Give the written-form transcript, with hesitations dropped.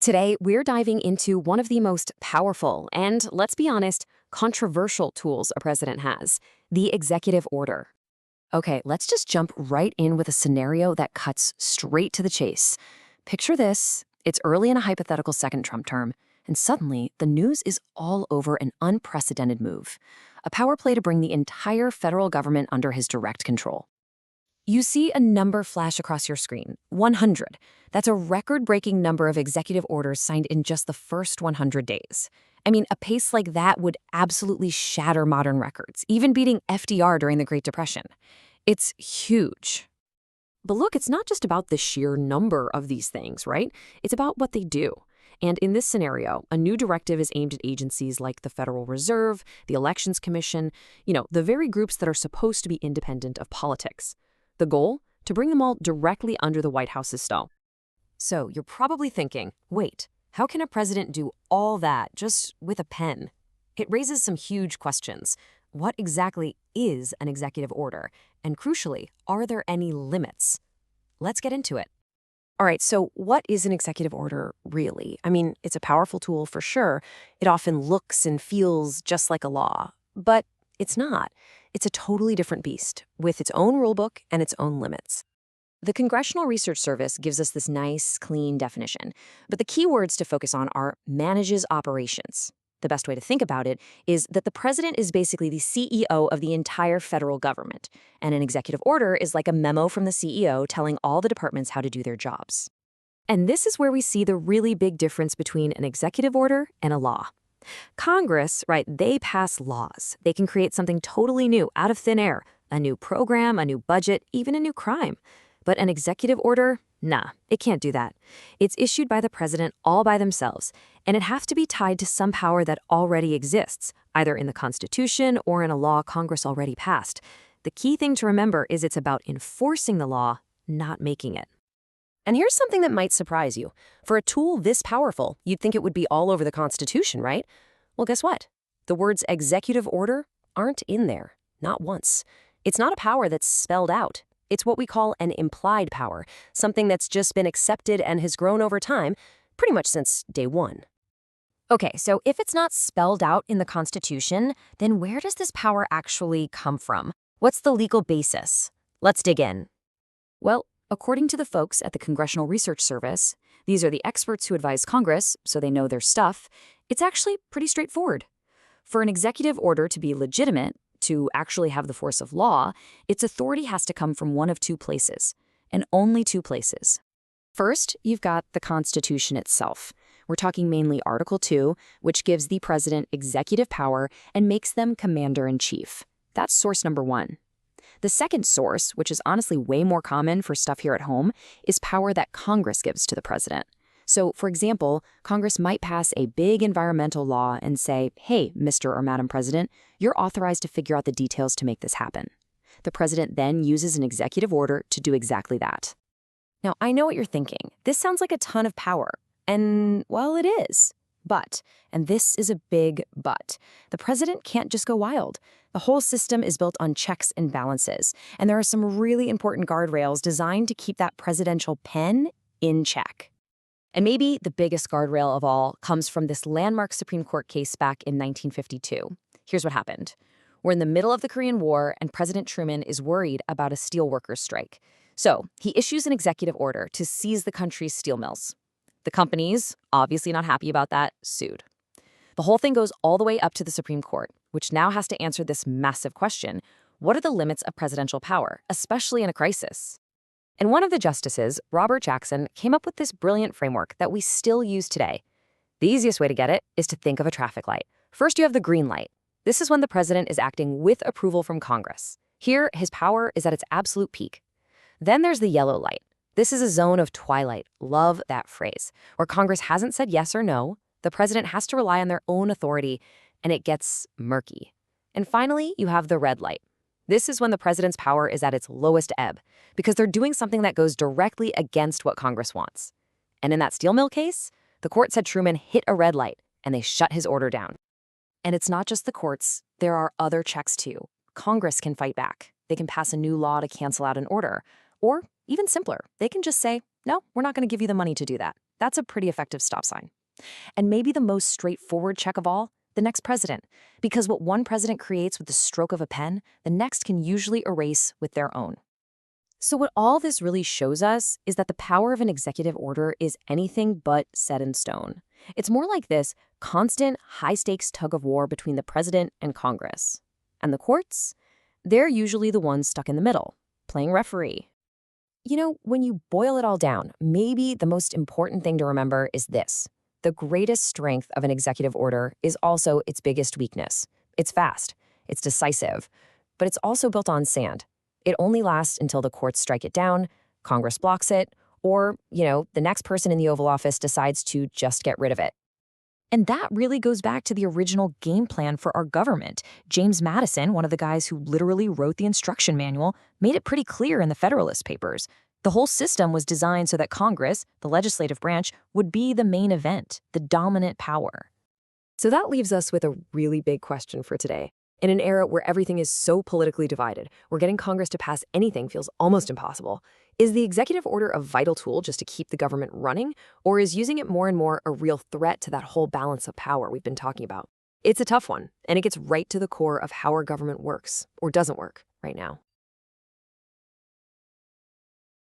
Today, we're diving into one of the most powerful and, let's be honest, controversial tools a president has, the executive order. Okay, let's just jump right in with a scenario that cuts straight to the chase. Picture this. It's early in a hypothetical second Trump term, and suddenly the news is all over an unprecedented move, a power play to bring the entire federal government under his direct control. You see a number flash across your screen, 100. That's a record-breaking number of executive orders signed in just the first 100 days. I mean, a pace like that would absolutely shatter modern records, even beating FDR during the Great Depression. It's huge. But look, it's not just about the sheer number of these things, right? It's about what they do. And in this scenario, a new directive is aimed at agencies like the Federal Reserve, the Elections Commission, the very groups that are supposed to be independent of politics. The goal? To bring them all directly under the White House's stall. So you're probably thinking, wait, how can a president do all that just with a pen? It raises some huge questions. What exactly is an executive order? And crucially, are there any limits? Let's get into it. All right, so what is an executive order really? I mean, it's a powerful tool for sure. It often looks and feels just like a law, but it's not. It's a totally different beast, with its own rulebook and its own limits. The Congressional Research Service gives us this nice, clean definition, but the key words to focus on are manages operations. The best way to think about it is that the president is basically the CEO of the entire federal government, and an executive order is like a memo from the CEO telling all the departments how to do their jobs. And this is where we see the really big difference between an executive order and a law. Congress, right, they pass laws. They can create something totally new out of thin air, a new program, a new budget, even a new crime. But an executive order? Nah, it can't do that. It's issued by the president all by themselves, and it has to be tied to some power that already exists, either in the Constitution or in a law Congress already passed. The key thing to remember is it's about enforcing the law, not making it. And here's something that might surprise you. For a tool this powerful, you'd think it would be all over the Constitution, right? Well, guess what? The words executive order aren't in there, not once. It's not a power that's spelled out. It's what we call an implied power, something that's just been accepted and has grown over time, pretty much since day one. Okay, so if it's not spelled out in the Constitution, then where does this power actually come from? What's the legal basis? Let's dig in. Well, according to the folks at the Congressional Research Service, these are the experts who advise Congress, so they know their stuff, it's actually pretty straightforward. For an executive order to be legitimate, to actually have the force of law, its authority has to come from one of two places, and only two places. First, you've got the Constitution itself. We're talking mainly Article 2, which gives the president executive power and makes them commander-in-chief. That's source number one. The second source, which is honestly way more common for stuff here at home, is power that Congress gives to the president. So, for example, Congress might pass a big environmental law and say, hey, Mr. or Madam President, you're authorized to figure out the details to make this happen. The president then uses an executive order to do exactly that. Now, I know what you're thinking. This sounds like a ton of power. And, well, it is. But, and this is a big but, the president can't just go wild. The whole system is built on checks and balances, and there are some really important guardrails designed to keep that presidential pen in check. And maybe the biggest guardrail of all comes from this landmark Supreme Court case back in 1952. Here's what happened. We're in the middle of the Korean War, and President Truman is worried about a steelworkers strike. So he issues an executive order to seize the country's steel mills. The companies, obviously not happy about that, sued. The whole thing goes all the way up to the Supreme Court, which now has to answer this massive question. What are the limits of presidential power, especially in a crisis? And one of the justices, Robert Jackson, came up with this brilliant framework that we still use today. The easiest way to get it is to think of a traffic light. First, you have the green light. This is when the president is acting with approval from Congress. Here, his power is at its absolute peak. Then there's the yellow light. This is a zone of twilight. Love that phrase. Where Congress hasn't said yes or no, the president has to rely on their own authority, and it gets murky. And finally, you have the red light. This is when the president's power is at its lowest ebb, because they're doing something that goes directly against what Congress wants. And in that steel mill case, the court said Truman hit a red light, and they shut his order down. And it's not just the courts. There are other checks too. Congress can fight back. They can pass a new law to cancel out an order. Or, even simpler, they can just say, no, we're not going to give you the money to do that. That's a pretty effective stop sign. And maybe the most straightforward check of all, the next president. Because what one president creates with the stroke of a pen, the next can usually erase with their own. So what all this really shows us is that the power of an executive order is anything but set in stone. It's more like this constant, high-stakes tug of war between the president and Congress. And the courts? They're usually the ones stuck in the middle, playing referee. When you boil it all down, maybe the most important thing to remember is this. The greatest strength of an executive order is also its biggest weakness. It's fast, it's decisive, but it's also built on sand. It only lasts until the courts strike it down, Congress blocks it, or, the next person in the Oval Office decides to just get rid of it. And that really goes back to the original game plan for our government. James Madison, one of the guys who literally wrote the instruction manual, made it pretty clear in the Federalist Papers. The whole system was designed so that Congress, the legislative branch, would be the main event, the dominant power. So that leaves us with a really big question for today. In an era where everything is so politically divided, where getting Congress to pass anything feels almost impossible, is the executive order a vital tool just to keep the government running, or is using it more and more a real threat to that whole balance of power we've been talking about? It's a tough one, and it gets right to the core of how our government works, or doesn't work, right now.